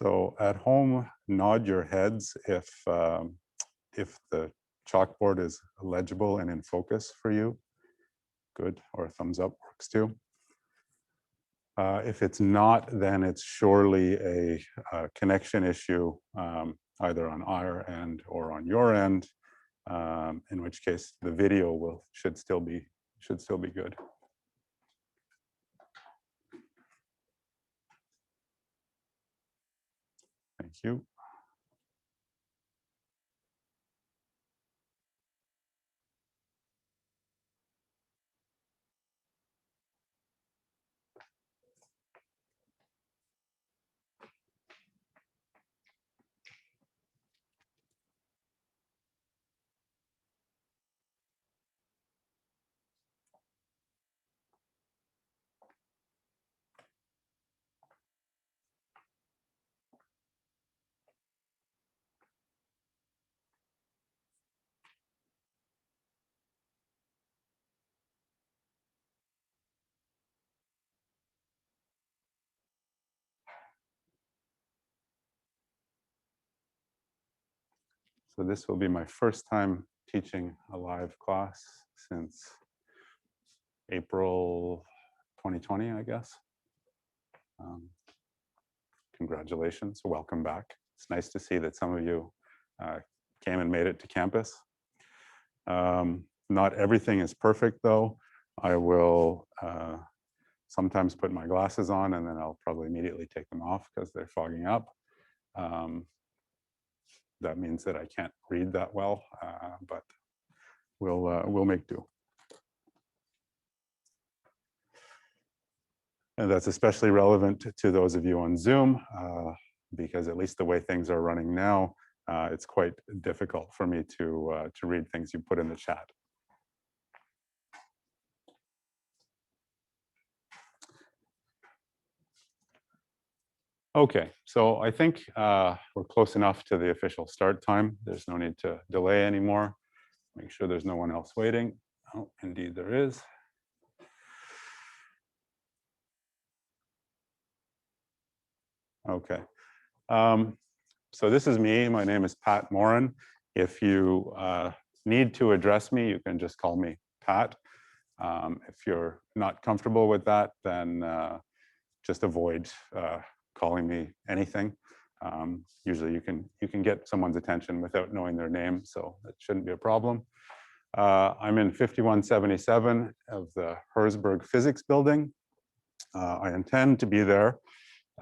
So at home, nod your heads if the chalkboard is legible and in focus for you. Good, or a thumbs up works too. If it's not, then it's surely a connection issue, either on our end or on your end, in which case the video should still be good. Thank you. So this will be my first time teaching a live class since April 2020, I guess. Congratulations, welcome back. It's nice to see that some of you came and made it to campus. Not everything is perfect though. I will sometimes put my glasses on and then I'll probably immediately take them off because they're fogging up. That means that I can't read that well, but we'll make do. And that's especially relevant to those of you on Zoom, because at least the way things are running now, it's quite difficult for me to read things you put in the chat. Okay, so I think we're close enough to the official start time. There's no need to delay anymore. Make sure there's no one else waiting. Oh, indeed there is. Okay. So this is me. My name is Pat Morin. If you need to address me, you can just call me Pat. If you're not comfortable with that, then just avoid calling me anything. Usually you can get someone's attention without knowing their name, so that shouldn't be a problem. I'm in 5177 of the Herzberg Physics Building. I intend to be there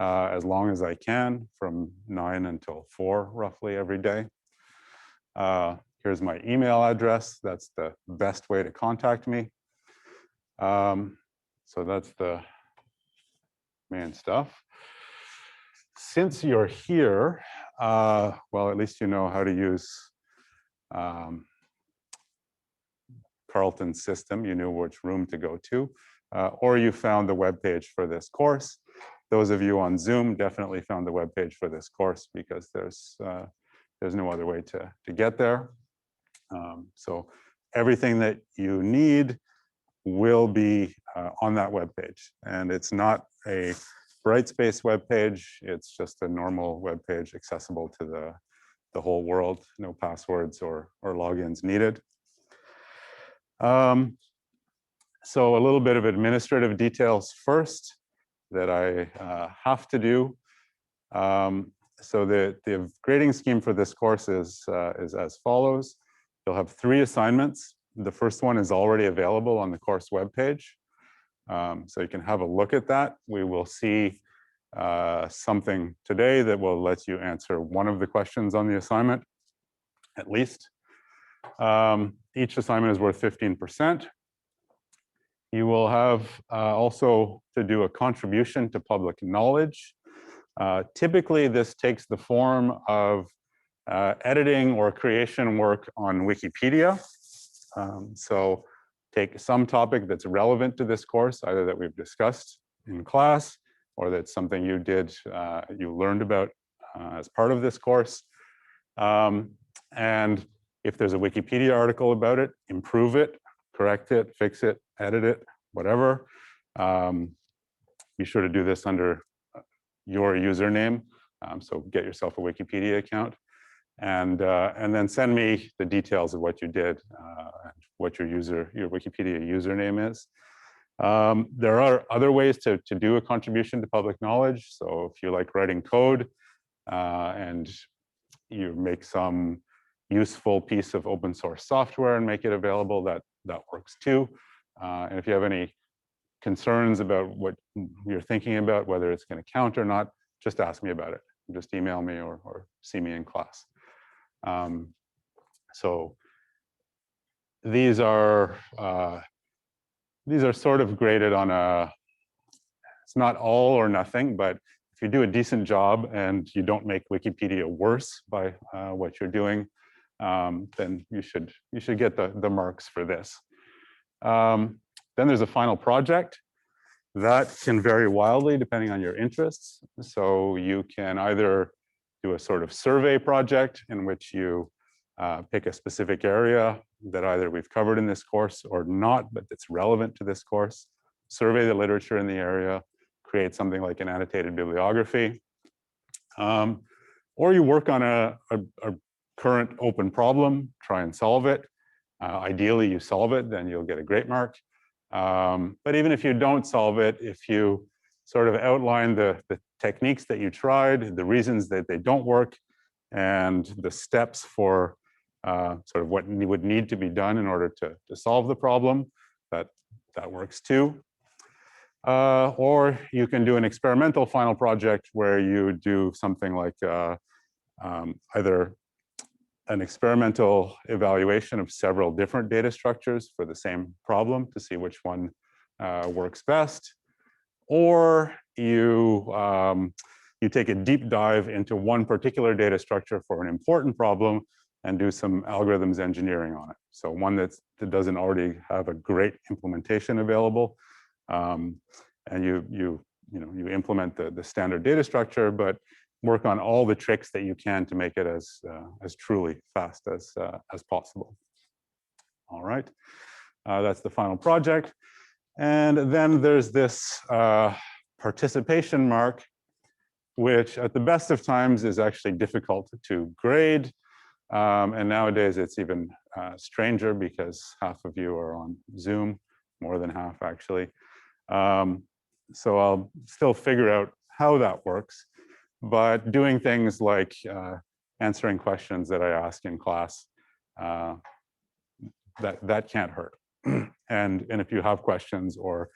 as long as I can, from 9 until 4 roughly every day. Here's my email address. That's the best way to contact me. So that's the main stuff. Since you're here, well, at least you know how to use Carleton's system. You knew which room to go to, or you found the web page for this course. Those of you on Zoom definitely found the web page for this course because there's no other way to get there. So everything that you need will be on that web page, and it's not a Brightspace web page. It's just a normal web page accessible to the whole world. No passwords or logins needed. So a little bit of administrative details first that I have to do. So the grading scheme for this course is as follows. You'll have 3 assignments. The first one is already available on the course webpage. So you can have a look at that. We will see something today that will let you answer one of the questions on the assignment, at least. Each assignment is worth 15%. You will have also to do a contribution to public knowledge. Typically, this takes the form of editing or creation work on Wikipedia. So take some topic that's relevant to this course, either that we've discussed in class or that's something you did, you learned about as part of this course. And if there's a Wikipedia article about it, improve it, correct it, fix it, edit it, whatever. Be sure to do this under your username. So get yourself a Wikipedia account, and then send me the details of what you did, what your Wikipedia username is. There are other ways to do a contribution to public knowledge. So if you like writing code and you make some useful piece of open source software and make it available, that works too. And if you have any concerns about what you're thinking about, whether it's going to count or not, just ask me about it. Just email me or see me in class. So these are sort of graded on a, it's not all or nothing, but if you do a decent job and you don't make Wikipedia worse by what you're doing, then you should get the marks for this. Then there's a final project. That can vary wildly depending on your interests. So you can either do a sort of survey project in which you pick a specific area that either we've covered in this course or not, but it's relevant to this course, survey the literature in the area, create something like an annotated bibliography. Or you work on a current open problem, try and solve it. Ideally, you solve it, then you'll get a great mark. But even if you don't solve it, if you sort of outline the techniques that you tried, the reasons that they don't work, and the steps for sort of what would need to be done in order to solve the problem, that works too. Or you can do an experimental final project where you do something like either an experimental evaluation of several different data structures for the same problem to see which one works best, or you take a deep dive into one particular data structure for an important problem and do some algorithms engineering on it. So one that doesn't already have a great implementation available, and you implement the standard data structure, but work on all the tricks that you can to make it as truly fast as possible. All right, that's the final project. And then there's this participation mark, which at the best of times is actually difficult to grade. And nowadays it's even stranger because half of you are on Zoom, more than half actually. So I'll still figure out how that works. But doing things like answering questions that I ask in class, that can't hurt. And if you have questions or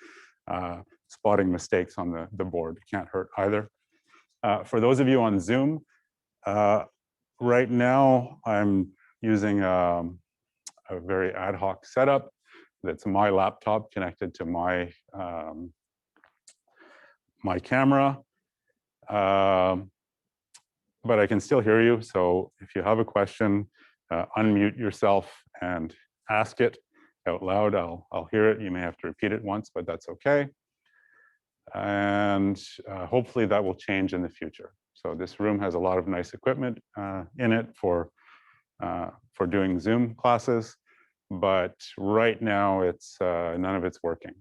spotting mistakes on the board, it can't hurt either. For those of you on Zoom, right now I'm using a very ad hoc setup. That's my laptop connected to my my camera. But I can still hear you. So if you have a question, unmute yourself and ask it out loud. I'll hear it. You may have to repeat it once, but that's okay. And hopefully that will change in the future. So this room has a lot of nice equipment in it for doing Zoom classes, but right now it's none of it's working.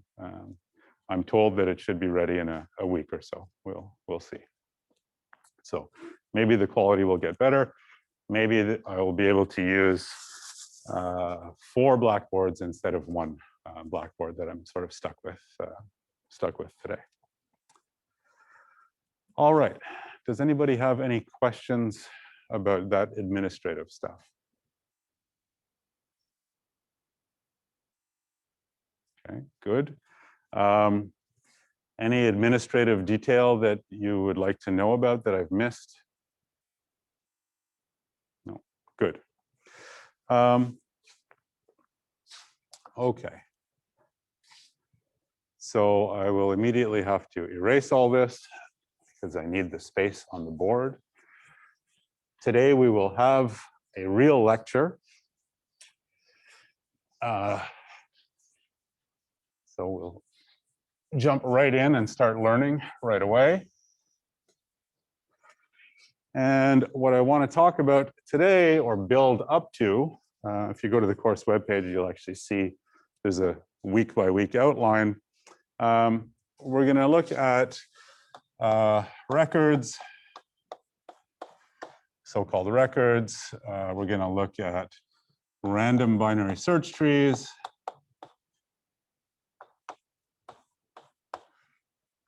I'm told that it should be ready in a week or so. We'll see. So maybe the quality will get better. Maybe I will be able to use 4 blackboards instead of 1 blackboard that I'm sort of stuck with today. All right. Does anybody have any questions about that administrative stuff? Okay, good. Any administrative detail that you would like to know about that I've missed? No, good. Okay. So I will immediately have to erase all this because I need the space on the board. Today we will have a real lecture. So we'll jump right in and start learning right away. And what I want to talk about today, or build up to, if you go to the course webpage, you'll actually see there's a week-by-week outline. We're going to look at records so-called records. We're going to look at random binary search trees.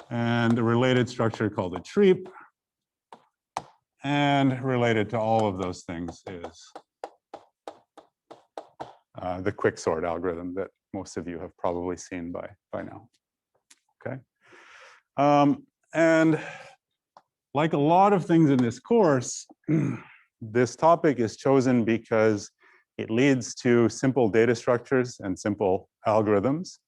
And a related structure called a treep. And related to all of those things is the quicksort algorithm that most of you have probably seen by now. Okay. And like a lot of things in this course, this topic is chosen because it leads to simple data structures and simple algorithms.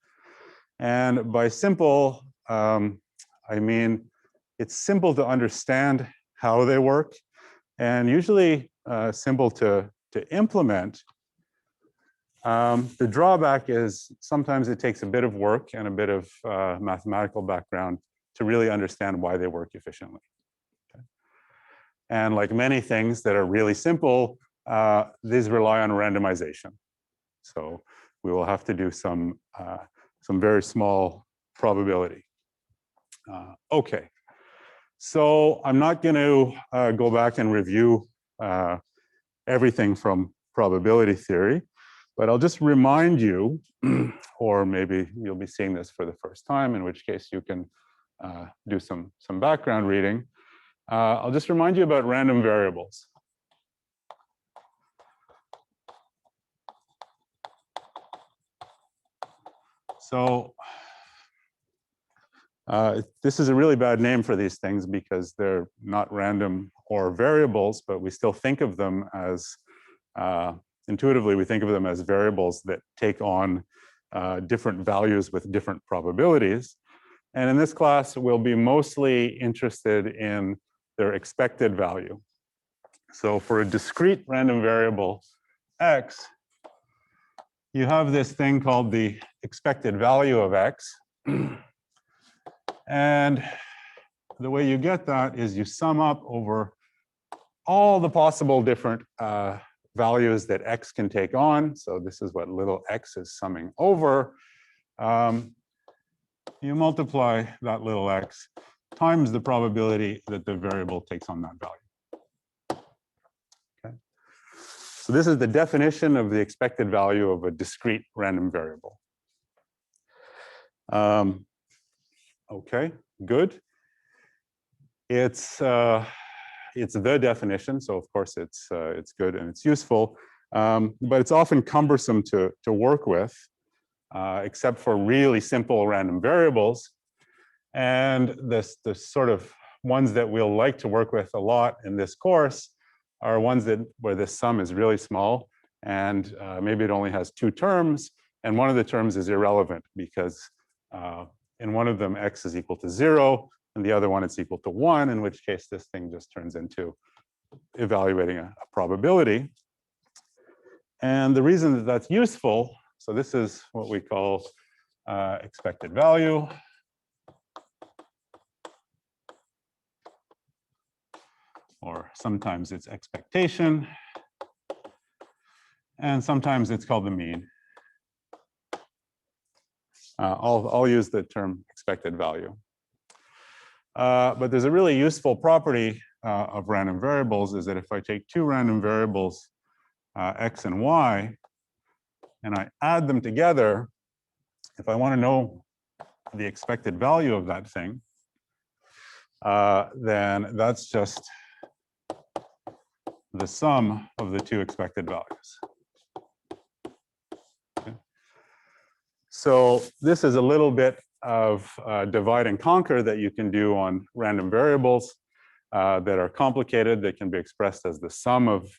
And by simple, I mean it's simple to understand how they work, and usually simple to implement. The drawback is sometimes it takes a bit of work and a bit of mathematical background to really understand why they work efficiently. Okay. And like many things that are really simple, these rely on randomization. So we will have to do some very small probability. Okay. So I'm not going to go back and review everything from probability theory, but I'll just remind you, or maybe you'll be seeing this for the first time, in which case you can do some background reading. I'll just remind you about random variables. So this is a really bad name for these things because they're not random or variables, but we still think of them as, intuitively, we think of them as variables that take on different values with different probabilities. And in this class, we'll be mostly interested in their expected value. So for a discrete random variable x, you have this thing called the expected value of x. And the way you get that is you sum up over all the possible different values that x can take on. So this is what little x is summing over. You multiply that little x times the probability that the variable takes on that value. Okay. So this is the definition of the expected value of a discrete random variable. Okay, good. It's the definition, so of course it's good and it's useful, but it's often cumbersome to work with, except for really simple random variables. And the sort of ones that we'll like to work with a lot in this course are ones where the sum is really small, and maybe it only has two terms, and one of the terms is irrelevant because in one of them x is equal to 0, and the other one it's equal to 1, in which case this thing just turns into evaluating a probability. And the reason that that's useful, so this is what we call expected value. Or sometimes it's expectation. And sometimes it's called the mean. I'll use the term expected value. But there's a really useful property of random variables is that if I take two random variables, x and y, and I add them together, if I want to know the expected value of that thing, then that's just the sum of the two expected values. Okay. So this is a little bit of divide and conquer that you can do on random variables that are complicated, that can be expressed as the sum of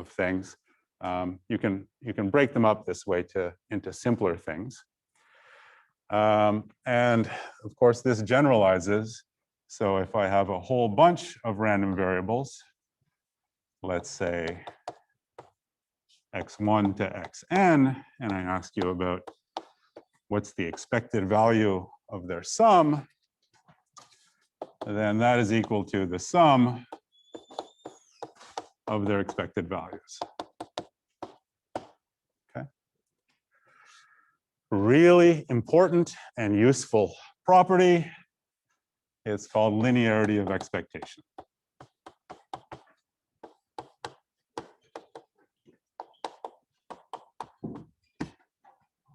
things. You can break them up this way into simpler things. And of course, this generalizes. So if I have a whole bunch of random variables, let's say x1 to xn, and I ask you about what's the expected value of their sum, then that is equal to the sum of their expected values. Okay. Really important and useful property. It's called linearity of expectation.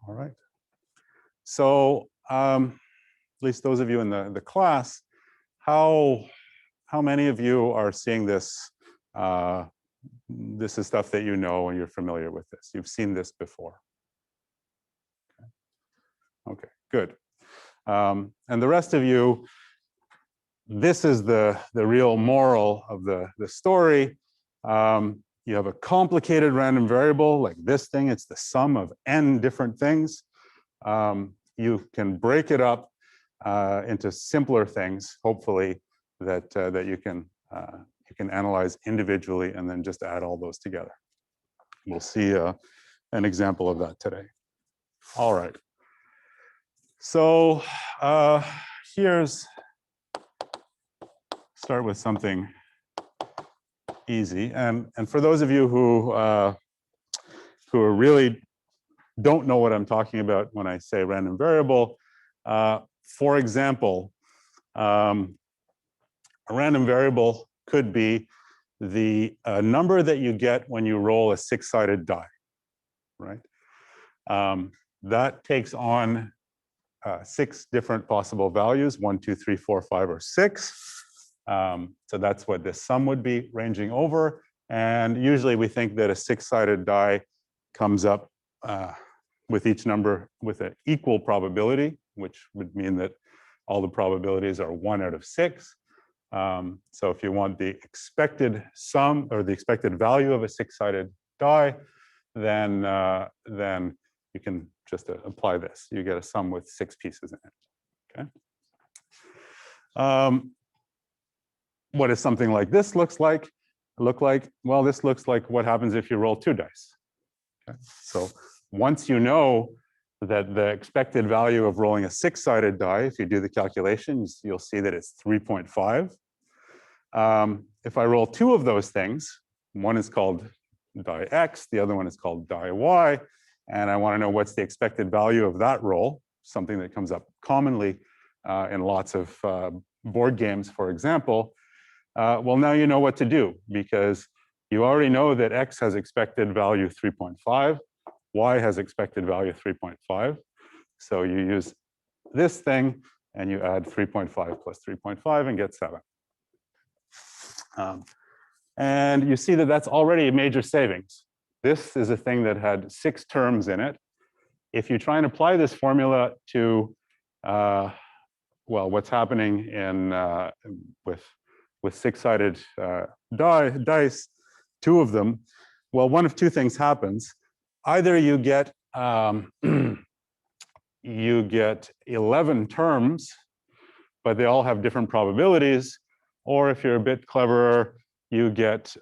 All right. So at least those of you in the class, how many of you are seeing this? This is stuff that you know and you're familiar with this. You've seen this before. Okay, good. And the rest of you, this is the real moral of the story. You have a complicated random variable like this thing. It's the sum of n different things. You can break it up into simpler things, hopefully, that you can analyze individually and then just add all those together. We'll see an example of that today. All right. So start with something easy. And for those of you who really don't know what I'm talking about when I say random variable, for example, a random variable could be the number that you get when you roll a six-sided die, right? That takes on 6 different possible values, 1, 2, 3, 4, 5, or 6. So that's what this sum would be ranging over. And usually we think that a 6-sided die comes up with each number with an equal probability, which would mean that all the probabilities are 1 out of 6. So if you want the expected sum or the expected value of a 6-sided die, then you can just apply this. You get a sum with 6 pieces in it. Okay. What does something like this look like? Well, this looks like what happens if you roll 2 dice. Okay. So once you know that the expected value of rolling a 6-sided die, if you do the calculations, you'll see that it's 3.5. If I roll 2 of those things, one is called die X, the other one is called die Y, and I want to know what's the expected value of that roll, something that comes up commonly in lots of board games, for example. Well, now you know what to do, because you already know that X has expected value 3.5, Y has expected value 3.5. So you use this thing and you add 3.5 plus 3.5 and get 7. And you see that that's already a major savings. This is a thing that had 6 terms in it. If you try and apply this formula to, well, what's happening in with 6-sided dice, 2 of them, well, one of 2 things happens. Either you get 11 terms, but they all have different probabilities, or if you're a bit cleverer, you get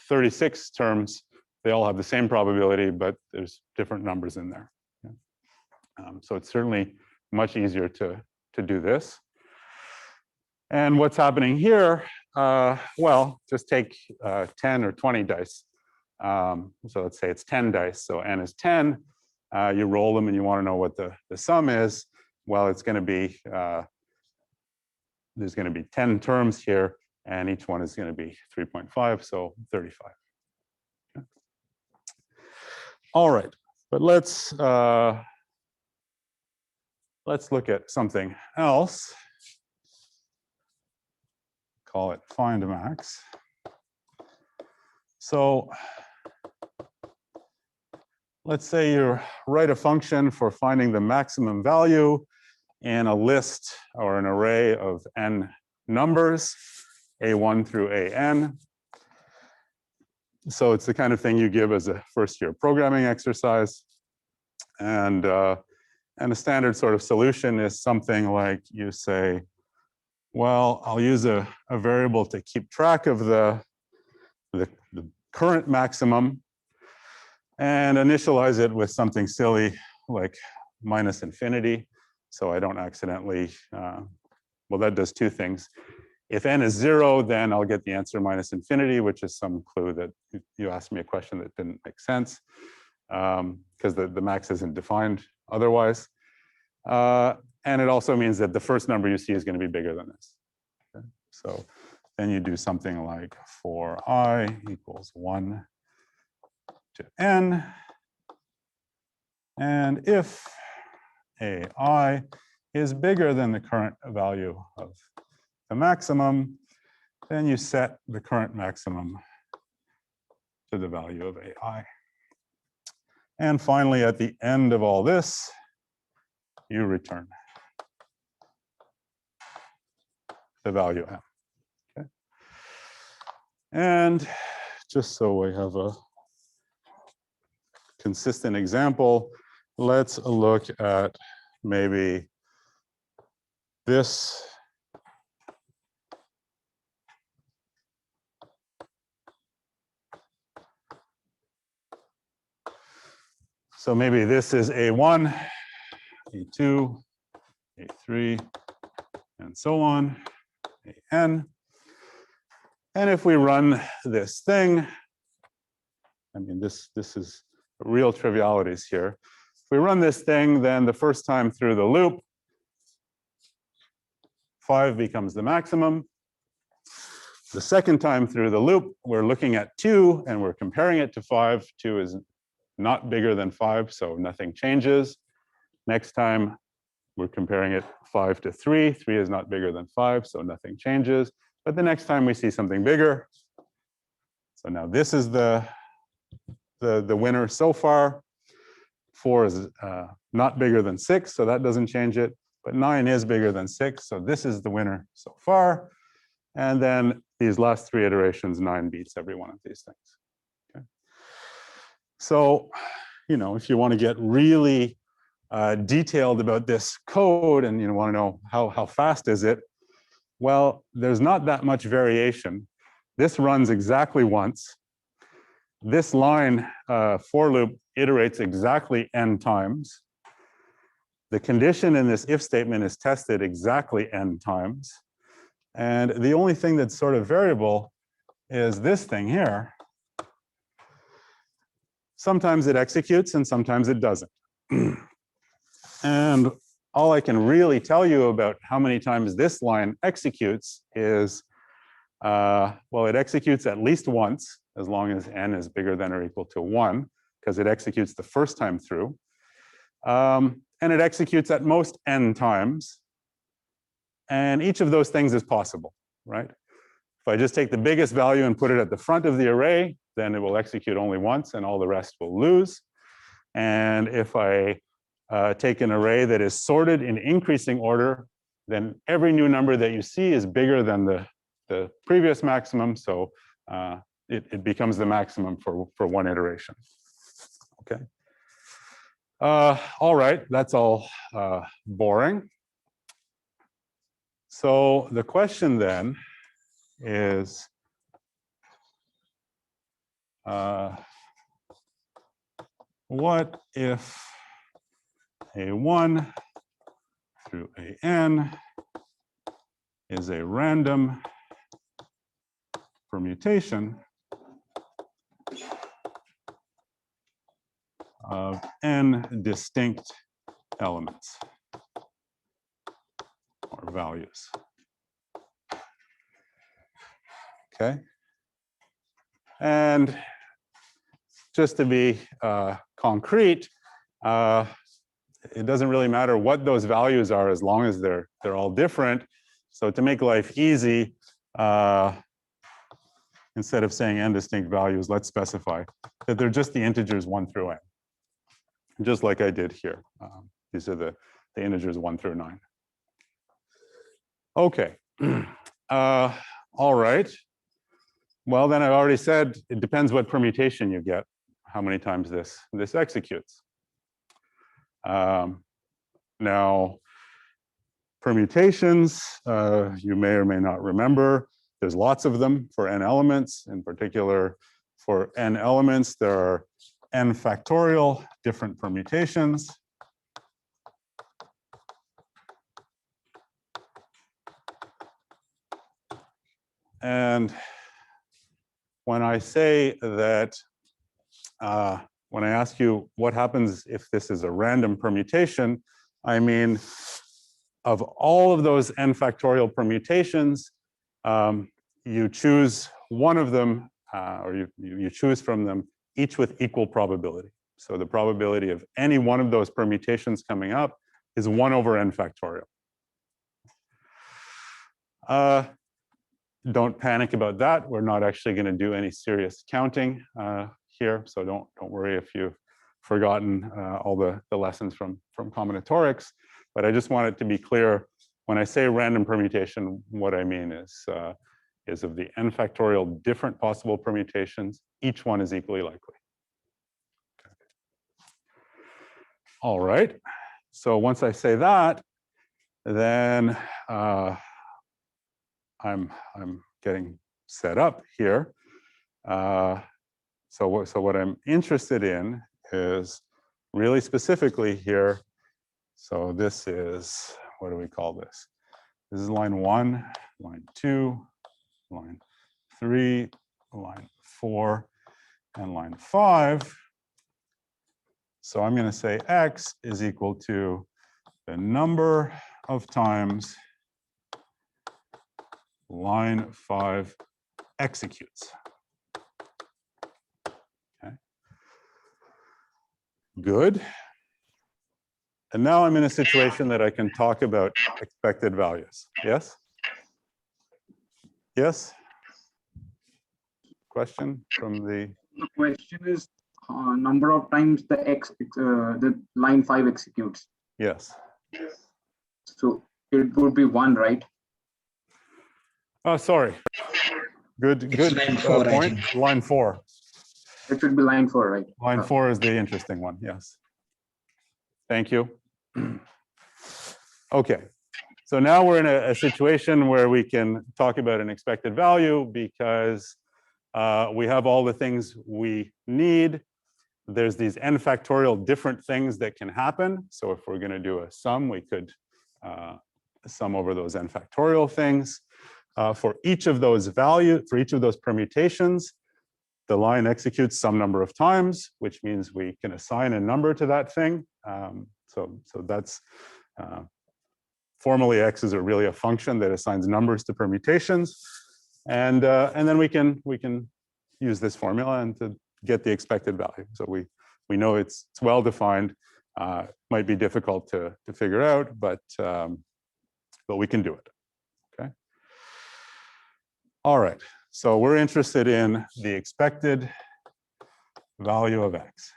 36 terms. They all have the same probability, but there's different numbers in there. So it's certainly much easier to do this. And what's happening here, well, just take 10 or 20 dice. So let's say it's 10 dice, so n is 10. You roll them and you want to know what the sum is. Well, it's going to be, there's going to be 10 terms here, and each one is going to be 3.5, so 35. Okay. All right, but let's look at something else. Call it find max. So let's say you write a function for finding the maximum value in a list or an array of n numbers, a1 through an. So it's the kind of thing you give as a first-year programming exercise. And a standard sort of solution is something like you say, well, I'll use a variable to keep track of the current maximum and initialize it with something silly like minus infinity. So I don't accidentally, well, that does 2 things. If n is 0, then I'll get the answer minus infinity, which is some clue that you asked me a question that didn't make sense, because the max isn't defined otherwise. And it also means that the first number you see is going to be bigger than this. Okay? So then you do something like for I equals 1 to n. And if AI is bigger than the current value of the maximum, then you set the current maximum to the value of AI. And finally, at the end of all this, you return the value M. Okay. And just so we have a consistent example, let's look at maybe this. So maybe this is A1, A2, A3, and so on, AN. And if we run this thing, I mean, this is real trivialities here. If we run this thing, then the first time through the loop, 5 becomes the maximum. The second time through the loop, we're looking at 2, and we're comparing it to 5. 2 is not bigger than 5, so nothing changes. Next time, we're comparing it 5 to 3. 3 is not bigger than 5, so nothing changes. But the next time we see something bigger. So now this is the winner so far. 4 is not bigger than 6, so that doesn't change it. But 9 is bigger than 6, so this is the winner so far. And then these last 3 iterations, 9 beats every one of these things. Okay. So, you know, if you want to get really detailed about this code and you want to know how fast is it, well, there's not that much variation. This runs exactly once. This line for loop iterates exactly n times. The condition in this if statement is tested exactly n times. And the only thing that's sort of variable is this thing here. Sometimes it executes and sometimes it doesn't. And all I can really tell you about how many times this line executes is, well, it executes at least once, as long as n is bigger than or equal to 1, because it executes the first time through. And it executes at most n times. And each of those things is possible, right? If I just take the biggest value and put it at the front of the array, then it will execute only once and all the rest will lose. And if I take an array that is sorted in increasing order, then every new number that you see is bigger than the previous maximum. So it becomes the maximum for one iteration. Okay. All right, that's all boring. So the question then is, what if A1 through AN is a random permutation of n distinct elements or values? Okay. And just to be concrete, it doesn't really matter what those values are as long as they're all different. So to make life easy, instead of saying n distinct values, let's specify that they're just the integers 1 through n, just like I did here. These are the integers 1 through 9. Okay. All right. Well, then I already said it depends what permutation you get, how many times this executes. Now, permutations, you may or may not remember, there's lots of them for n elements. In particular, for n elements, there are n factorial different permutations. And when I say that, when I ask you what happens if this is a random permutation, I mean, of all of those n factorial permutations, you choose one of them, or you choose from them, each with equal probability. So the probability of any one of those permutations coming up is 1 over n factorial. Don't panic about that. We're not actually going to do any serious counting here, so don't worry if you've forgotten all the lessons from combinatorics. But I just want it to be clear, when I say random permutation, what I mean is of the n factorial different possible permutations, each one is equally likely. Okay. All right. So once I say that, then I'm getting set up here. So what I'm interested in is really specifically here. So this is, what do we call this? This is line 1, line 2, line 3, line 4, and line 5. So I'm going to say x is equal to the number of times line 5 executes. Okay. Good. And now I'm in a situation that I can talk about expected values. Yes? Yes? Question from the... The question is number of times the line 5 executes. Yes. So it would be 1, right? Oh, sorry. Good line 4, point. Line 4. It should be line 4, right? Line 4 is the interesting one. Yes. Thank you. Okay. So now we're in a situation where we can talk about an expected value because we have all the things we need. There's these n factorial different things that can happen. So if we're going to do a sum, we could sum over those n factorial things. For each of those values, for each of those permutations, the line executes some number of times, which means we can assign a number to that thing. So that's formally x is really a function that assigns numbers to permutations, and then we can use this formula and to get the expected value. So we know it's well defined. Might be difficult to figure out, but we can do it. Okay. All right. So we're interested in the expected value of x.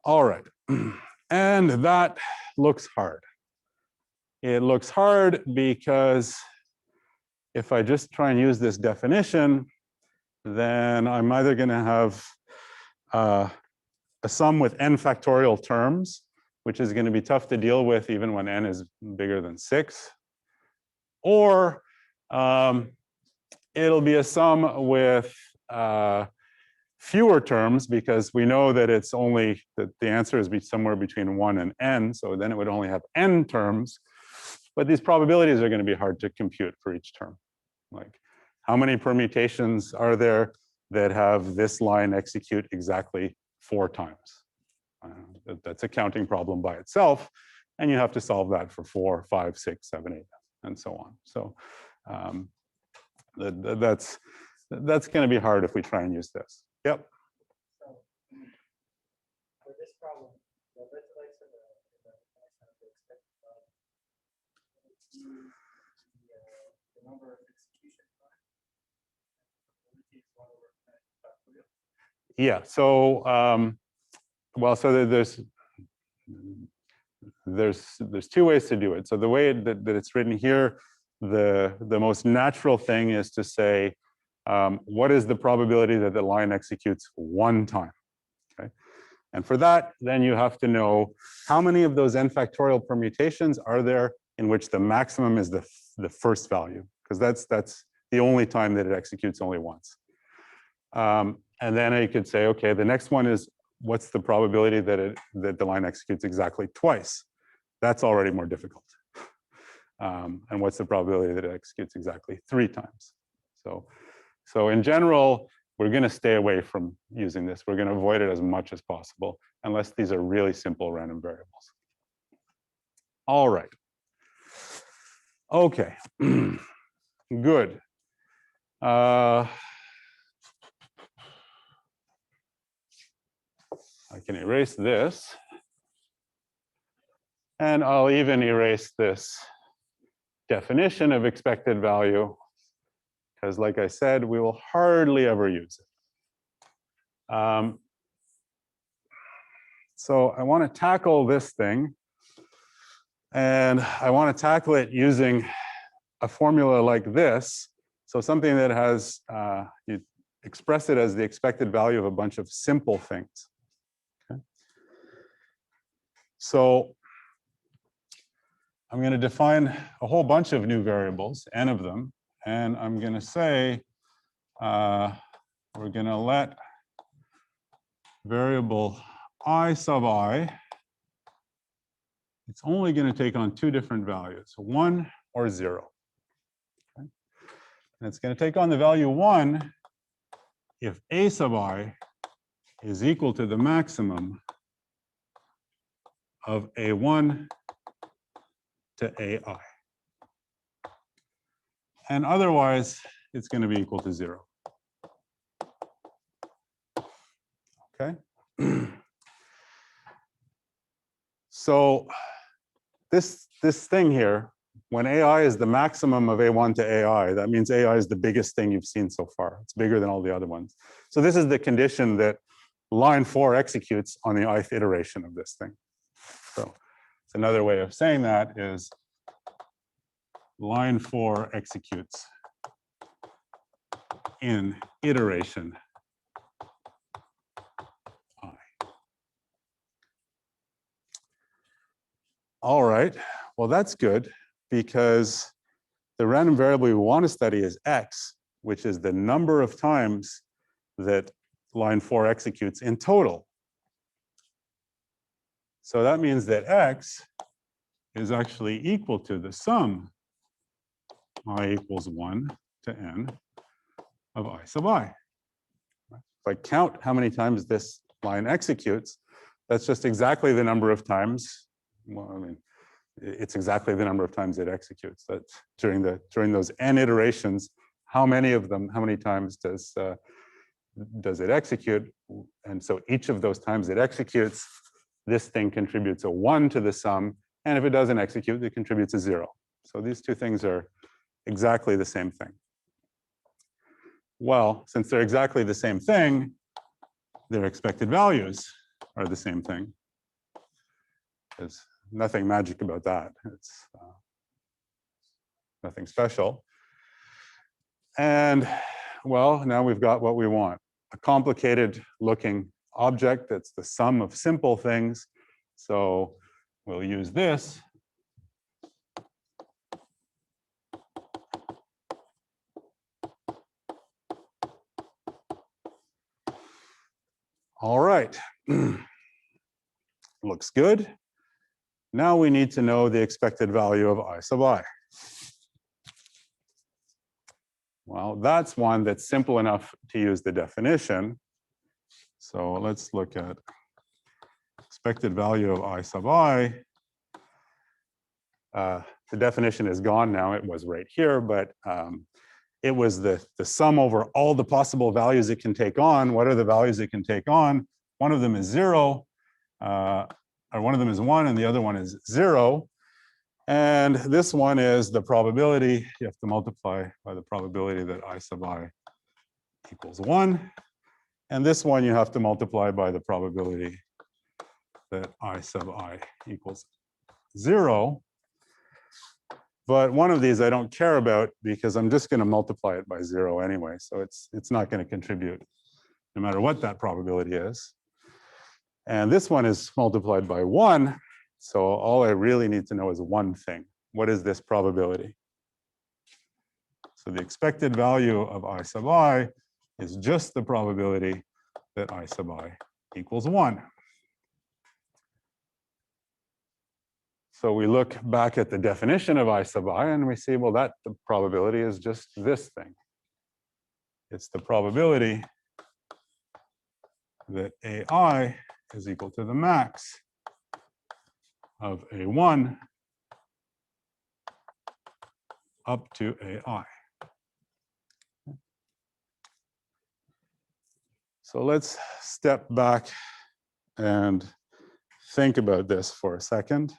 All right. And that looks hard. It looks hard because if I just try and use this definition, then I'm either going to have a sum with n factorial terms, which is going to be tough to deal with even when n is bigger than 6. Or it'll be a sum with fewer terms because we know that it's only that the answer is somewhere between 1 and n. So then it would only have n terms. But these probabilities are going to be hard to compute for each term. Like, how many permutations are there that have this line execute exactly 4 times? That's a counting problem by itself. And you have to solve that for 4, 5, 6, 7, 8, and so on. So that's going to be hard if we try and use this. Yep. So for this problem, the width likes the expected value. The number of execution time. Yeah. So well, so there's 2 ways to do it. So the way that it's written here, the most natural thing is to say, what is the probability that the line executes 1 time? Okay. And for that, then you have to know how many of those n factorial permutations are there in which the maximum is the first value, because that's the only time that it executes only once. And then you could say, okay, the next one is what's the probability that the line executes exactly twice? That's already more difficult. And what's the probability that it executes exactly 3 times? So in general, we're going to stay away from using this. We're going to avoid it as much as possible, unless these are really simple random variables. All right. Okay. Good. can erase this. And I'll even erase this definition of expected value, because like I said, we will hardly ever use it. So I want to tackle this thing, and I want to tackle it using a formula like this. So something that has, you express it as the expected value of a bunch of simple things. Okay. So I'm going to define a whole bunch of new variables, n of them, and I'm going to say we're going to let variable I sub I, it's only going to take on two different values, 1 or 0. Okay. And it's going to take on the value 1 if A sub I is equal to the maximum of A1 to AI. And otherwise, it's going to be equal to 0. Okay. So this thing here, when AI is the maximum of A1 to AI, that means AI is the biggest thing you've seen so far. It's bigger than all the other ones. So this is the condition that line 4 executes on the ith iteration of this thing. So it's another way of saying that is line 4 executes in iteration I. All right, well, that's good, because the random variable we want to study is x, which is the number of times that line 4 executes in total. So that means that x is actually equal to the sum I equals 1 to n of I sub I. If I count how many times this line executes, that's just exactly the number of times. Well, I mean, it's exactly the number of times it executes. That's during those n iterations. How many of them? How many times does it execute? And so each of those times it executes, this thing contributes a 1 to the sum, and if it doesn't execute, it contributes a 0. So these two things are exactly the same thing. Well, since they're exactly the same thing, their expected values are the same thing. There's nothing magic about that. It's nothing special. And well, now we've got what we want. A complicated looking object that's the sum of simple things. So we'll use this. All right. Looks good. Now we need to know the expected value of I sub I. Well, that's one that's simple enough to use the definition. So let's look at expected value of I sub I. The definition is gone now. It was right here, but it was the sum over all the possible values it can take on. What are the values it can take on? One of them is 0, or one of them is 1, and the other one is 0. And this one is the probability. You have to multiply by the probability that I sub I equals 1. And this one you have to multiply by the probability that I sub I equals 0. But one of these I don't care about because I'm just going to multiply it by 0 anyway. So it's not going to contribute no matter what that probability is. And this one is multiplied by 1. So all I really need to know is one thing. What is this probability? So the expected value of I sub I is just the probability that I sub I equals 1. So we look back at the definition of I sub I and we see, well, the probability is just this thing. It's the probability that AI is equal to the max of A1 up to AI. So let's step back and think about this for a second.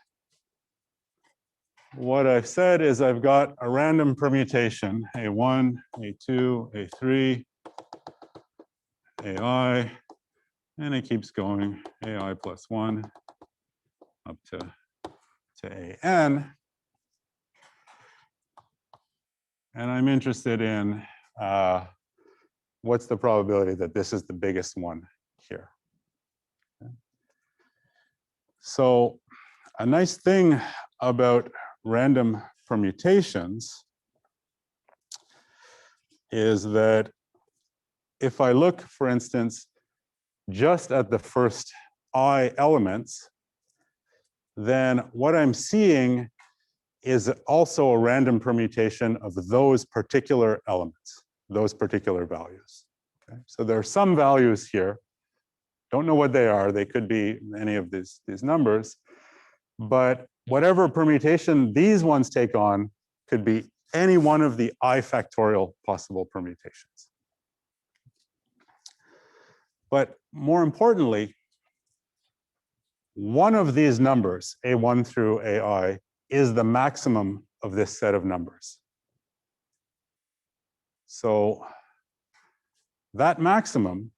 What I've said is I've got a random permutation, A1, A2, A3, AI, and it keeps going, AI plus 1 up to AN. And I'm interested in what's the probability that this is the biggest one here. Okay. So a nice thing about random permutations is that if I look, for instance, just at the first I elements, then what I'm seeing is also a random permutation of those particular elements, those particular values. Okay? So there are some values here. Don't know what they are. They could be any of these numbers. But whatever permutation these ones take on could be any one of the I factorial possible permutations. But more importantly, one of these numbers, A1 through AI, is the maximum of this set of numbers. So that maximum,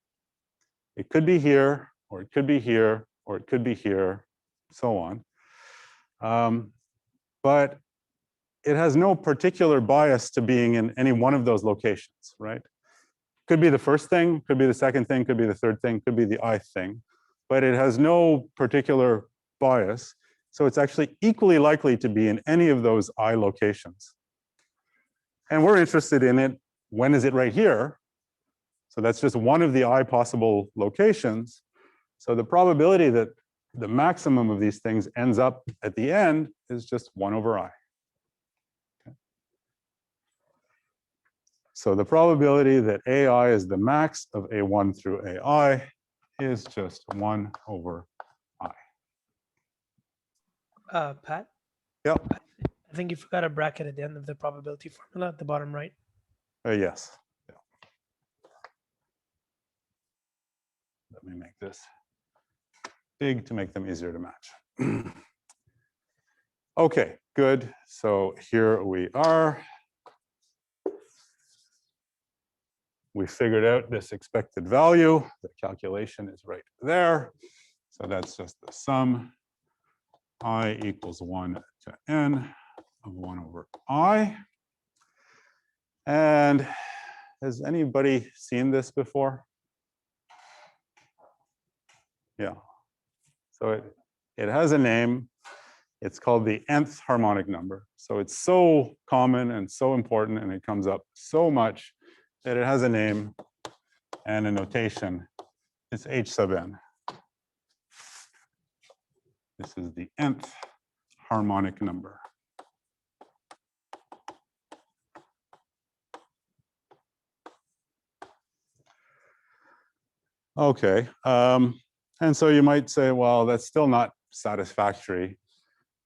it could be here, or it could be here, or it could be here, so on. But it has no particular bias to being in any one of those locations, right? Could be the first thing, could be the second thing, could be the third thing, could be the I thing, but it has no particular bias. So it's actually equally likely to be in any of those I locations. And we're interested in it, when is it right here? So that's just one of the I possible locations. So the probability that the maximum of these things ends up at the end is just 1 over I. Okay. So the probability that AI is the max of A1 through AI is just 1 over I. Pat? Yep. I think you forgot a bracket at the end of the probability formula at the bottom right. Yes. Yeah. Let me make this big to make them easier to match. Okay, good. So here we are. We figured out this expected value. The calculation is right there. So that's just the sum. I equals 1 to n of 1 over I. And has anybody seen this before? Yeah. So it has a name. It's called the nth harmonic number. So it's so common and so important, and it comes up so much that it has a name and a notation. It's h sub n. This is the nth harmonic number. Okay. And so you might say, well, that's still not satisfactory,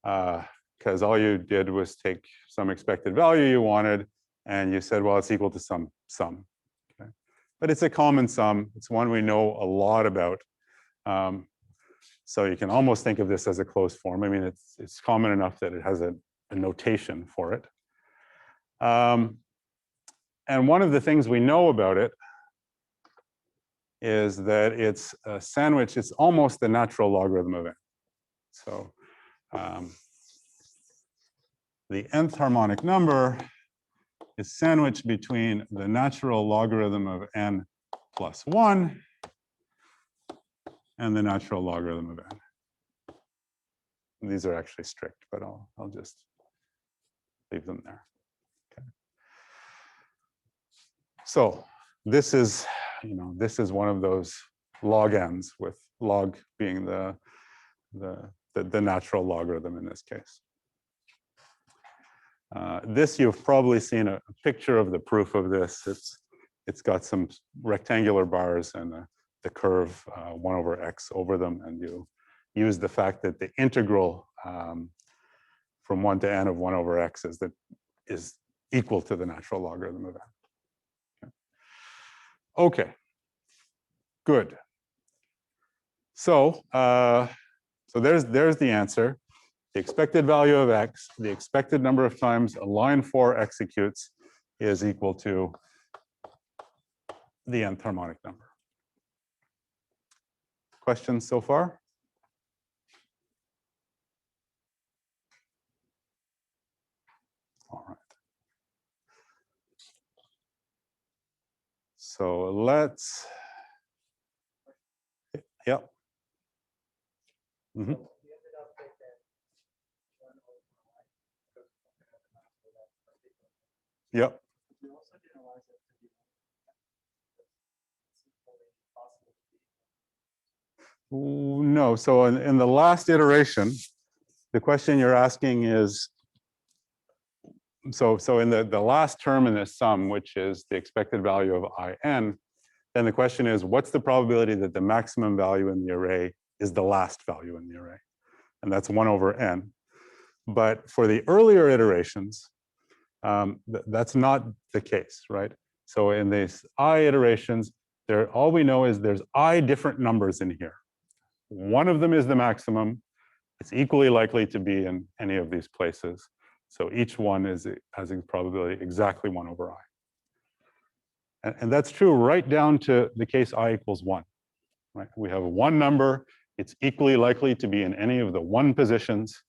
because all you did was take some expected value you wanted, and you said, well, it's equal to some sum. Okay. But it's a common sum. It's one we know a lot about. So you can almost think of this as a closed form. I mean, it's common enough that it has a notation for it. And one of the things we know about it is that it's a sandwich. It's almost the natural logarithm of n. So the nth harmonic number is sandwiched between the natural logarithm of n plus 1 and the natural logarithm of n. And these are actually strict, but I'll just leave them there. Okay. So this is, this is one of those log n's, with log being the natural logarithm in this case. This, you've probably seen a picture of the proof of this. It's got some rectangular bars and the curve 1 over x over them, and you use the fact that the integral from 1 to n of 1 over x is equal to the natural logarithm of n. Okay, good. So there's the answer. The expected value of x, the expected number of times a line 4 executes, is equal to the nth harmonic number. Questions so far? All right. So let's, yep. Mhm. We ended up with that 1 over I, because we're gonna have an answer that particular. Yep. We also generalize it to be it's equally possible to be. No, so in the last iteration, the question you're asking is, so in the last term in this sum, which is the expected value of in, then the question is, what's the probability that the maximum value in the array is the last value in the array? And that's 1 over n. But for the earlier iterations, that's not the case, right? So in these I iterations, all we know is there's I different numbers in here. One of them is the maximum. It's equally likely to be in any of these places. So each one has a probability exactly 1 over I. And that's true right down to the case I equals 1. Right? We have one number. It's equally likely to be in any of the 1 positions.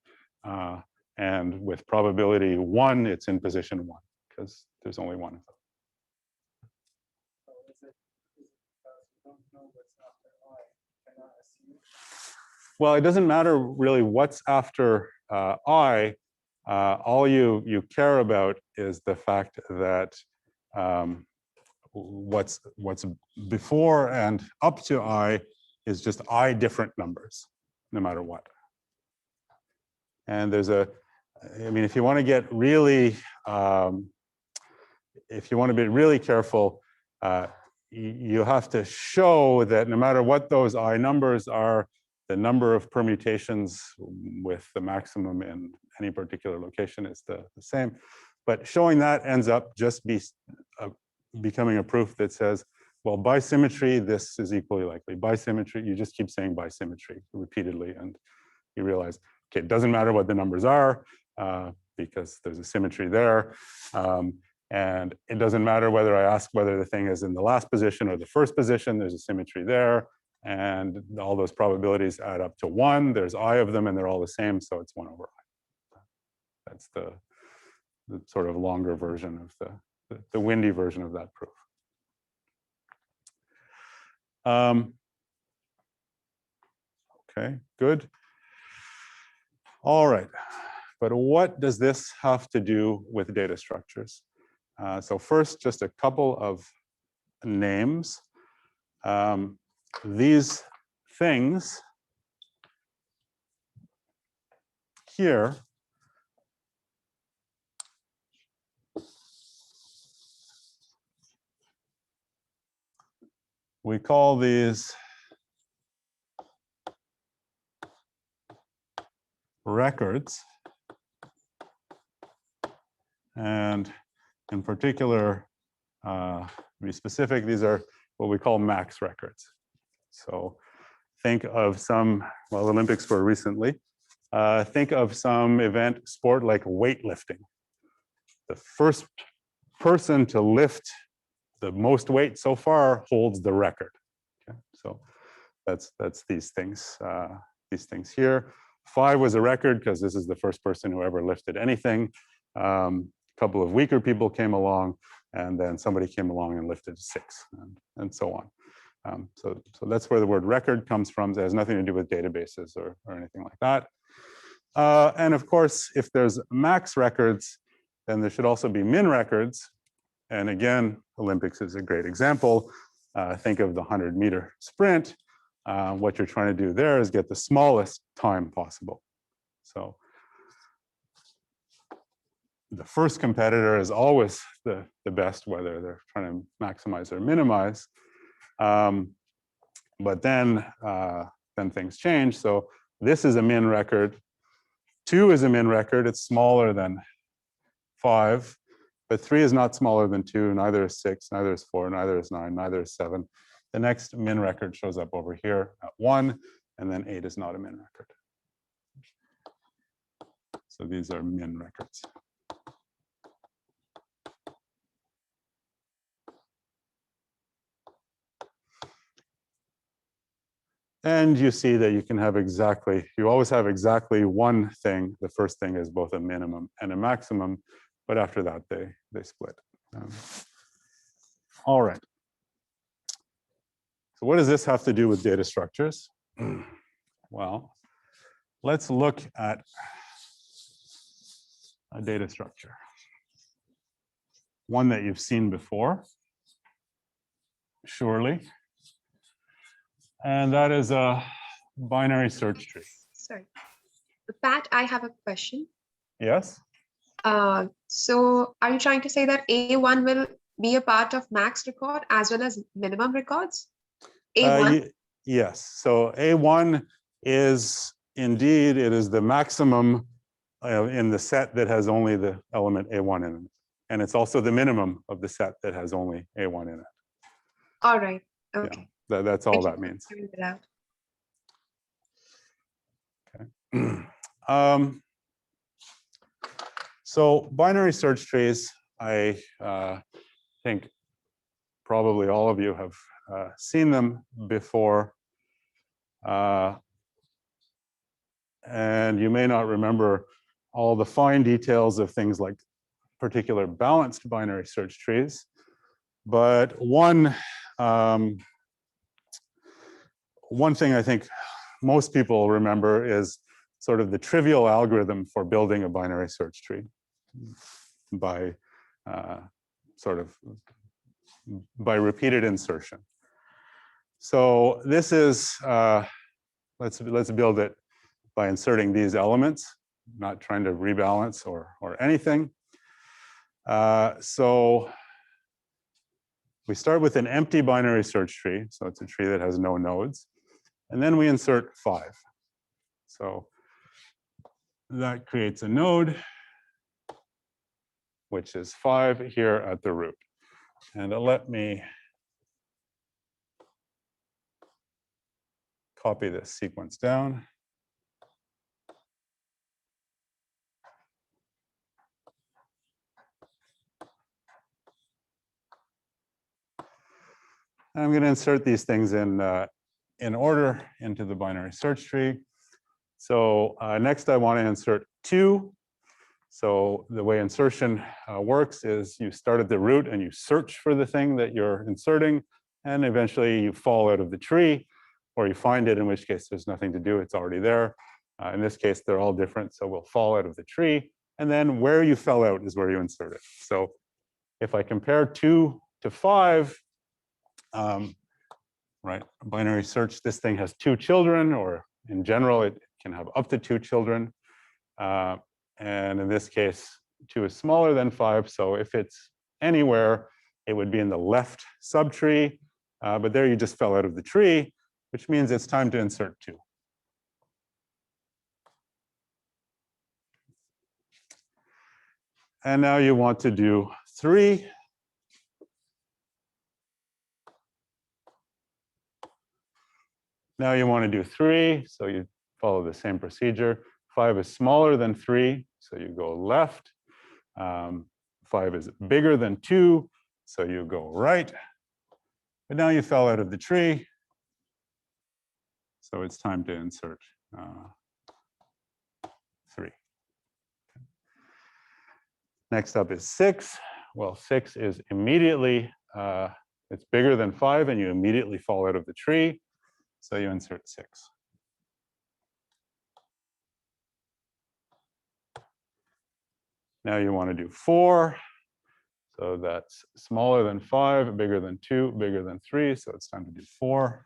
And with probability 1, it's in position 1, because there's only one of them. So is it because we don't know what's after I, cannot assume? Well, it doesn't matter really what's after I. All you care about is the fact that what's before and up to I is just I different numbers, no matter what. And there's I mean, if you want to get really, if you want to be really careful, you have to show that no matter what those I numbers are, the number of permutations with the maximum in any particular location is the same. But showing that ends up just becoming a proof that says, well, by symmetry, this is equally likely. By symmetry, you just keep saying by symmetry repeatedly, and you realize, okay, it doesn't matter what the numbers are, because there's a symmetry there. And it doesn't matter whether I ask whether the thing is in the last position or the first position, there's a symmetry there. And all those probabilities add up to 1. There's I of them, and they're all the same, so it's 1 over I. That's the sort of longer version of the windy version of that proof. Okay, good. All right, but what does this have to do with data structures? So first, just a couple of names. These things here we call these records. And in particular, to be specific, these are what we call max records. So think of some, well, Olympics were recently. Think of some event, sport like weightlifting. The first person to lift the most weight so far holds the record. Okay? So that's these things here. 5 was a record because this is the first person who ever lifted anything. A couple of weaker people came along, and then somebody came along and lifted 6, and so on. So that's where the word record comes from. It has nothing to do with databases or anything like that. And of course, if there's max records, then there should also be min records. And again, Olympics is a great example. Think of the 100-meter sprint. What you're trying to do there is get the smallest time possible. So the first competitor is always the best, whether they're trying to maximize or minimize. But then things change. So this is a min record. 2 is a min record. It's smaller than 5. But 3 is not smaller than 2. Neither is 6. Neither is 4. Neither is 9. Neither is 7. The next min record shows up over here at 1. and then 8 is not a min record. So these are min records. And you see that you can have exactly, you always have exactly one thing. The first thing is both a minimum and a maximum, but after that they split. All right. So what does this have to do with data structures? Well, let's look at a data structure. One that you've seen before, surely. And that is a binary search tree. Sorry. Pat, I have a question. Yes? So are you trying to say that A1 will be a part of max record as well as minimum records? A1? Yes. So A1 is indeed, it is the maximum in the set that has only the element A1 in it. And it's also the minimum of the set that has only A1 in it. All right. Okay. That's all Thank you that for means. clearing it out. So binary search trees, I think probably all of you have seen them before. And you may not remember all the fine details of things like particular balanced binary search trees. But one thing I think most people remember is sort of the trivial algorithm for building a binary search tree by by repeated insertion. So this is, let's build it by inserting these elements, not trying to rebalance or anything. So we start with an empty binary search tree. So it's a tree that has no nodes. And then we insert 5. So that creates a node, which is 5 here at the root. And let me copy this sequence down. I'm going to insert these things in order into the binary search tree. So next I want to insert 2. So the way insertion works is you start at the root and you search for the thing that you're inserting, and eventually you fall out of the tree, or you find it, in which case there's nothing to do, it's already there. In this case, they're all different, so we'll fall out of the tree, and then where you fell out is where you insert it. So if I compare 2 to 5, right, binary search, this thing has 2 children, or in general, it can have up to 2 children. And in this case, 2 is smaller than 5. So if it's anywhere, it would be in the left subtree. But there you just fell out of the tree, which means it's time to insert 2. And now you want to do 3. Now you want to do 3, so you follow the same procedure. 5 is smaller than 3, so you go left. 5 is bigger than 2, so you go right. But now you fell out of the tree, so it's time to insert 3. Next up is 6. Well, 6 is immediately, it's bigger than 5, and you immediately fall out of the tree, so you insert 6. Now you want to do 4. So that's smaller than 5, bigger than 2, bigger than 3. So it's time to do 4.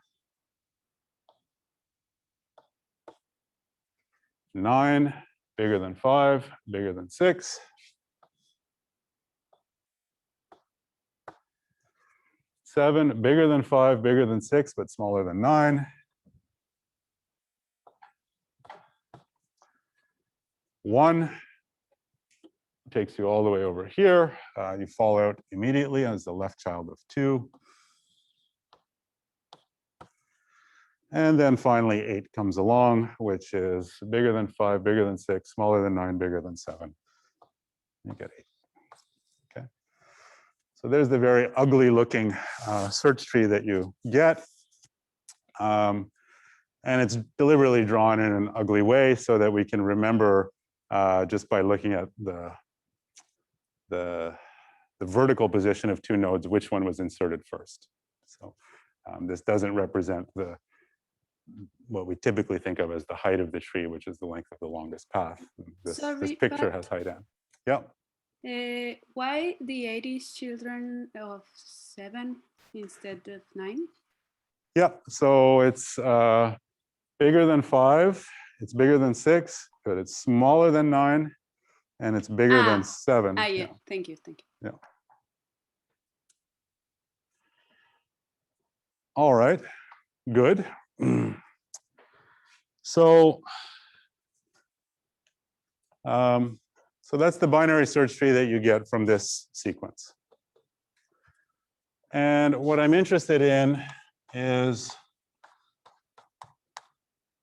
9, bigger than 5, bigger than 6. 7, bigger than 5, bigger than 6, but smaller than 9. 1 takes you all the way over here. You fall out immediately as the left child of 2. And then finally 8 comes along, which is bigger than 5, bigger than 6, smaller than 9, bigger than 7. You get 8. Okay. So there's the very ugly looking search tree that you get. And it's deliberately drawn in an ugly way so that we can remember just by looking at the vertical position of 2 nodes, which one was inserted first. So this doesn't represent what we typically think of as the height of the tree, which is the length of the longest path. This Sorry, picture but- has height n. Yeah. Why the 80s children of 7 instead of 9? Yeah, so it's bigger than 5, it's bigger than 6, but it's smaller than 9, and it's bigger than 7. Yeah, thank you. All right, good. So, so that's the binary search tree that you get from this sequence. And what I'm interested in is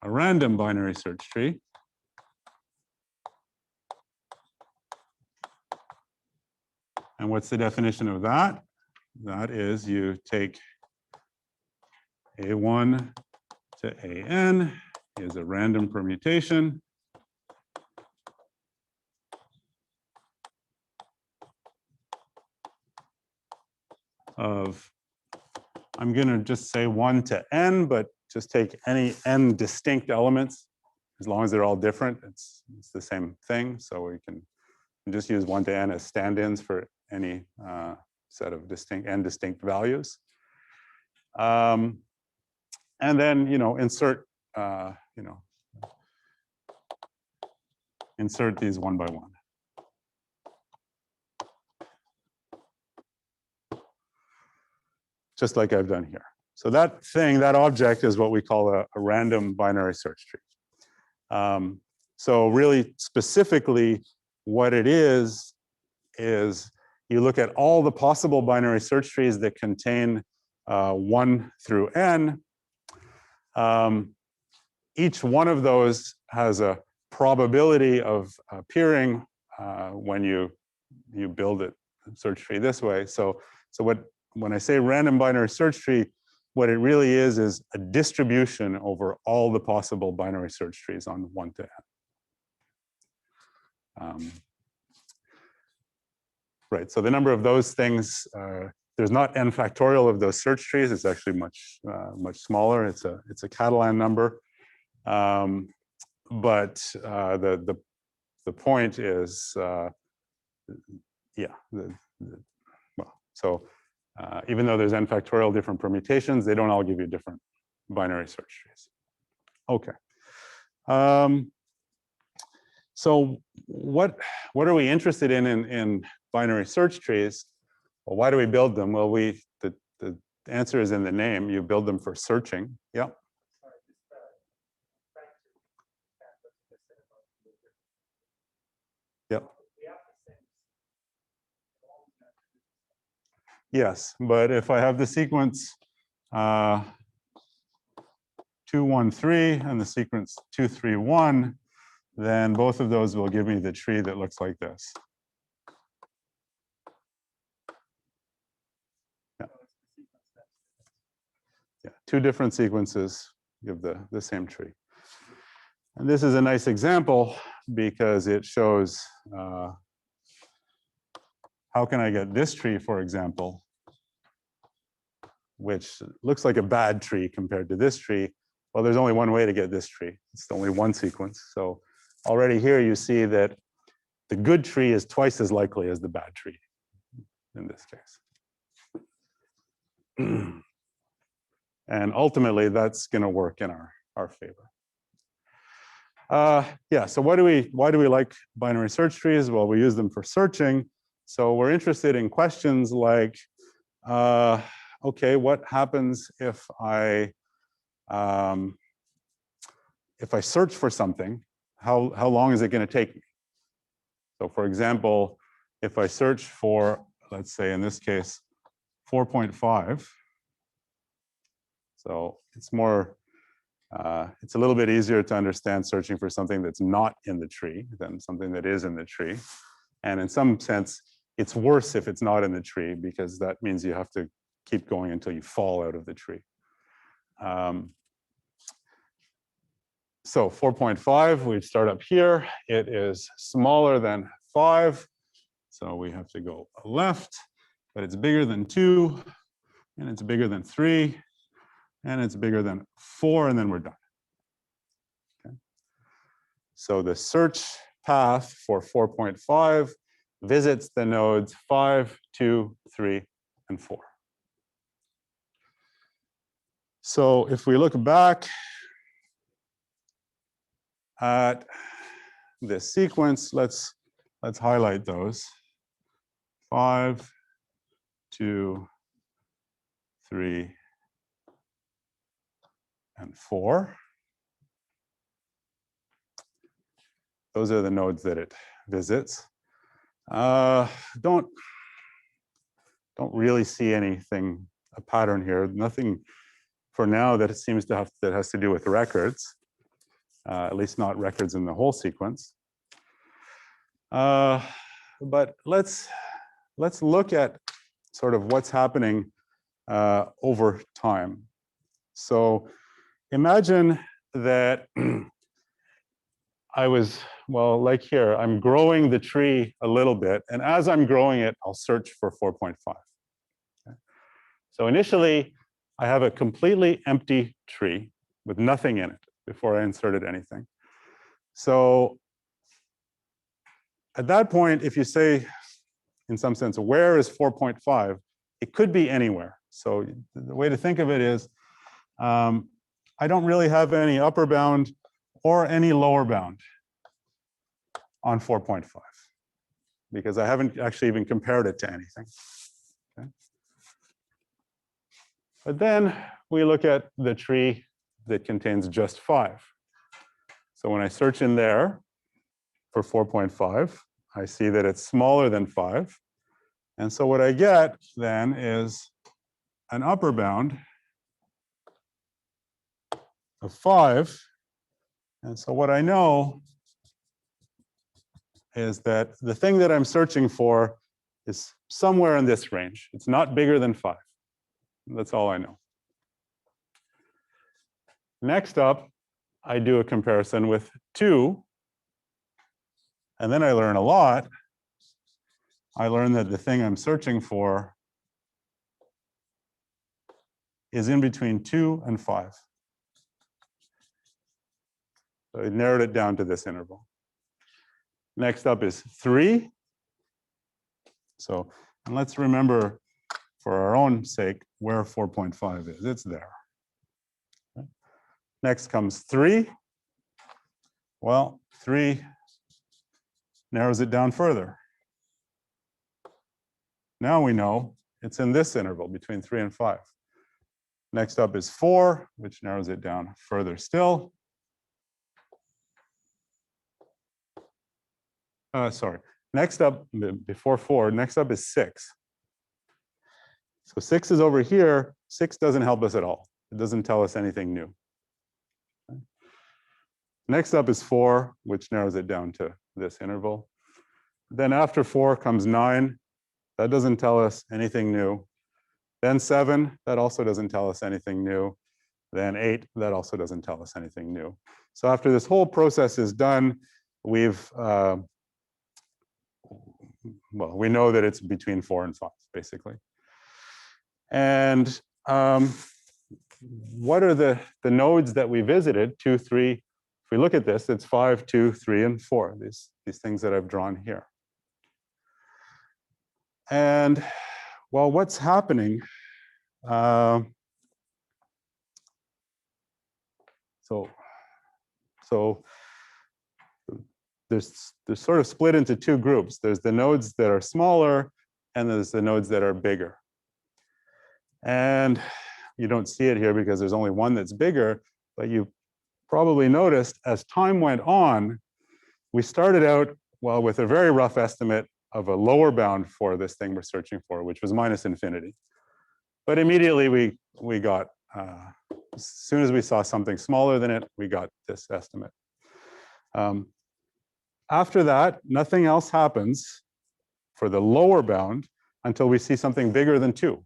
a random binary search tree. And what's the definition of that? That is you take A1 to AN is a random permutation of, I'm going to just say 1 to n, but just take any n distinct elements. As long as they're all different, it's the same thing. So we can just use 1 to n as stand-ins for any set of distinct values. And then, insert, insert these one by one. Just like I've done here. So that object is what we call a random binary search tree. So really specifically what it is you look at all the possible binary search trees that contain 1 through n. Each one of those has a probability of appearing when you build a search tree this way. So when I say random binary search tree, what it really is a distribution over all the possible binary search trees on 1 to n. Right, so the number of those things, there's not n factorial of those search trees. It's actually much smaller. It's a Catalan number, but the point is, even though there's n factorial different permutations, they don't all give you different binary search trees. Okay. So what are we interested in binary search trees? Well, why do we build them? Well, the answer is in the name. You build them for searching. Yeah. Sorry, just back to that, what you just said about the difference. Yep. We have the same. Yes, but if I have the sequence 213 and the sequence 231, then both of those will give me the tree that looks like this. Yeah, 2 different sequences give the same tree. And this is a nice example because it shows how can I get this tree, for example, which looks like a bad tree compared to this tree. Well, there's only one way to get this tree. It's only one sequence. So already here you see that the good tree is twice as likely as the bad tree in this case. And ultimately, that's going to work in our favor. Yeah, so why do we like binary search trees? Well, we use them for searching. So we're interested in questions like, okay, what happens if I search for something? How long is it going to take me? So for example, if I search for, let's say in this case, 4.5, so it's more It's a little bit easier to understand searching for something that's not in the tree than something that is in the tree. And in some sense, it's worse if it's not in the tree, because that means you have to keep going until you fall out of the tree. So 4.5, we start up here. It is smaller than 5. So we have to go left, but it's bigger than 2, and it's bigger than 3, and it's bigger than 4, and then we're done. Okay. So the search path for 4.5 visits the nodes 5, 2, 3, and 4. So if we look back at this sequence, let's highlight those. 5, 2, 3, and 4. Those are the nodes that it visits. Don't really see anything, a pattern here. Nothing for now that it seems to have that has to do with records. At least not records in the whole sequence. But let's look at sort of what's happening over time. So imagine that I was, well, like here, I'm growing the tree a little bit, and as I'm growing it, I'll search for 4.5. Okay. So initially, I have a completely empty tree with nothing in it before I inserted anything. So at that point, if you say, in some sense, where is 4.5, it could be anywhere. So the way to think of it is, I don't really have any upper bound or any lower bound on 4.5, because I haven't actually even compared it to anything. Okay. But then we look at the tree that contains just 5. So when I search in there for 4.5, I see that it's smaller than 5. And so what I get then is an upper bound of 5. And so what I know is that the thing that I'm searching for is somewhere in this range. It's not bigger than 5. That's all I know. Next up, I do a comparison with 2. And then I learn a lot. I learn that the thing I'm searching for is in between 2 and 5. So I narrowed it down to this interval. Next up is 3. So, and let's remember, for our own sake, where 4.5 is. It's there. Okay. Next comes 3. Well, 3 narrows it down further. Now we know it's in this interval between 3 and 5. Next up is 4, which narrows it down further still. Sorry, next up, before 4, next up is 6. So 6 is over here. 6 doesn't help us at all. It doesn't tell us anything new. Okay. Next up is 4, which narrows it down to this interval. Then after 4 comes 9. That doesn't tell us anything new. Then 7, that also doesn't tell us anything new. Then 8, that also doesn't tell us anything new. So after this whole process is done, we've, well, we know that it's between 4 and 5, basically. And what are the nodes that we visited? 2, 3. If we look at this, it's 5, 2, 3, and 4, these things that I've drawn here. And well, what's happening? So there's sort of split into 2 groups. There's the nodes that are smaller, and there's the nodes that are bigger. And you don't see it here because there's only one that's bigger, but you probably noticed as time went on, we started out, well, with a very rough estimate of a lower bound for this thing we're searching for, which was -infinity. But immediately we got as soon as we saw something smaller than it, we got this estimate. After that, nothing else happens for the lower bound until we see something bigger than 2,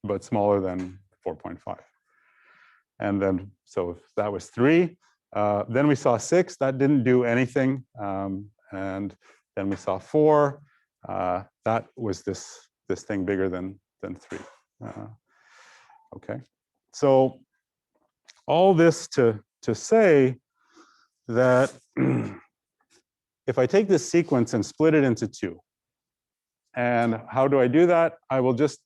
but smaller than 4.5. And then, so that was 3. Then we saw 6, that didn't do anything. And then we saw 4, that was this thing bigger than 3. Okay, so all this to say that if I take this sequence and split it into 2, and how do I do that? I will just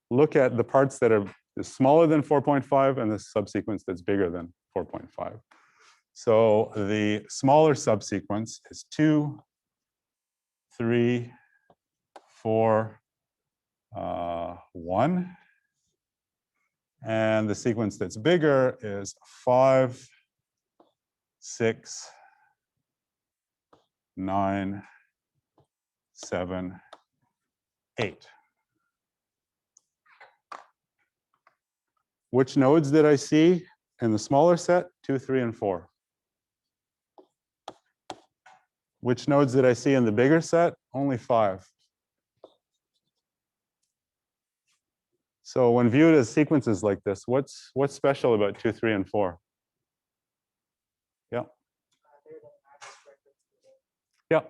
look at the parts that are smaller than 4.5 and the subsequence that's bigger than 4.5. So the smaller subsequence is 2, 3, 4, 1. And the sequence that's bigger is 5, 6, 9, 7, 8. Which nodes did I see in the smaller set? 2, 3, and 4. Which nodes did I see in the bigger set? Only 5. So when viewed as sequences like this, what's special about 2, 3, and 4? Yeah. Yeah,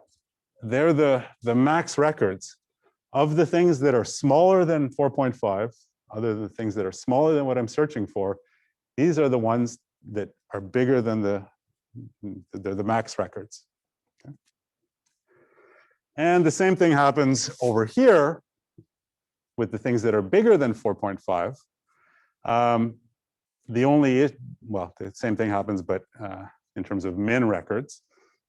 they're the max records of the things that are smaller than 4.5, other than things that are smaller than what I'm searching for. These are the ones that are bigger than the max records. Okay. And the same thing happens over here with the things that are bigger than 4.5. The same thing happens, but in terms of min records.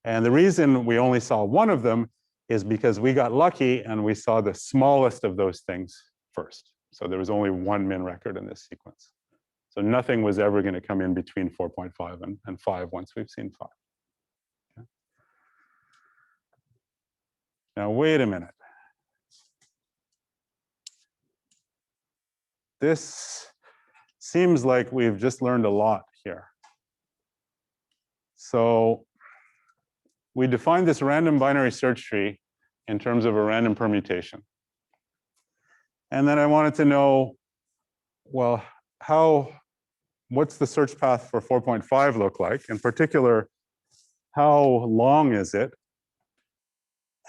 And the reason we only saw one of them is because we got lucky and we saw the smallest of those things first. So there was only one min record in this sequence. So nothing was ever going to come in between 4.5 and 5 once we've seen 5. Okay. Now, wait a minute. This seems like we've just learned a lot here. So we defined this random binary search tree in terms of a random permutation. And then I wanted to know, well, what's the search path for 4.5 look like? In particular, how long is it?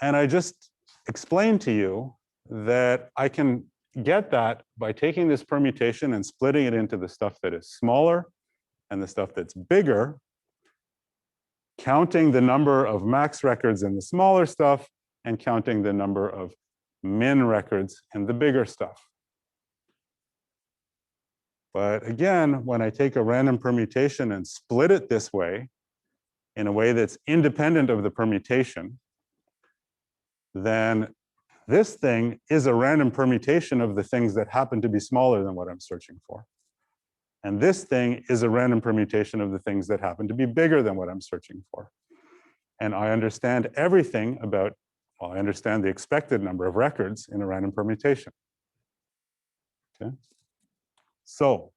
And I just explained to you that I can get that by taking this permutation and splitting it into the stuff that is smaller and the stuff that's bigger, counting the number of max records in the smaller stuff and counting the number of min records in the bigger stuff. But again, when I take a random permutation and split it this way, in a way that's independent of the permutation, then this thing is a random permutation of the things that happen to be smaller than what I'm searching for. And this thing is a random permutation of the things that happen to be bigger than what I'm searching for. And I understand everything about, well, I understand the expected number of records in a random permutation. Okay. So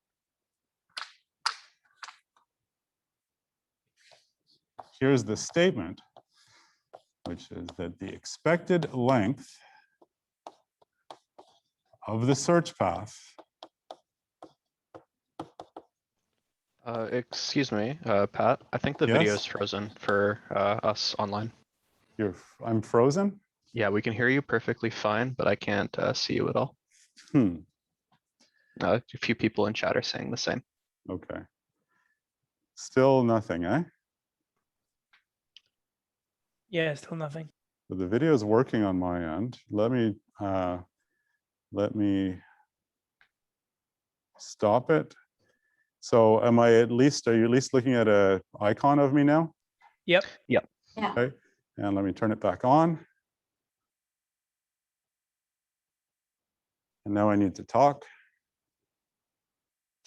here's the statement, which is that the expected length of the search path. Excuse me, Pat, I think the Yes? video is frozen for us online. I'm frozen? Yeah, we can hear you perfectly fine, but I can't see you at all. A few people in chat are saying the same. Okay. Still nothing, eh? Yeah, still nothing. But the video is working on my end. Let me stop it. So are you at least looking at an icon of me now? Yep. Yep. Yeah. Okay, and let me turn it back on. And now I need to talk.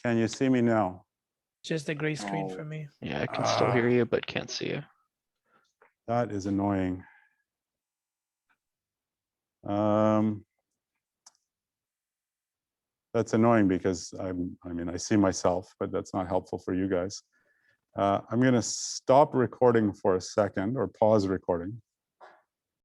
Can you see me now? Just a gray screen for me. Yeah, I can still hear you, but can't see you. That is annoying. That's annoying because I mean, I see myself, but that's not helpful for you guys. I'm going to stop recording for a second or pause recording.